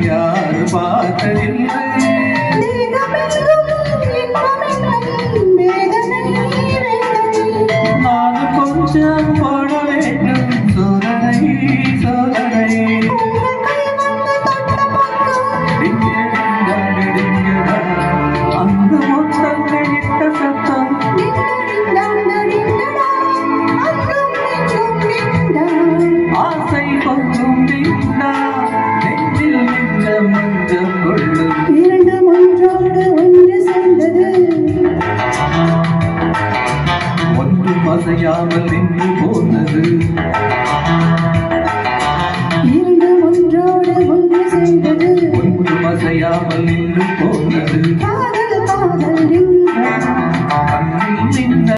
யாரு பார்த்ததில்லை நான் கொஞ்சம் போட வேண்டும் சோதனை சோதனை அந்த மொத்தங்கள் இட்ட சத்தம் ஆசை பொங்கும் நின்றா நெஞ்சில் நின்ற மஞ்சள் கொள்ளும் இரண்டு ஒன்றோடு ஒன்று சேர்ந்தது ஒன்றும் அசையாமல் நின்று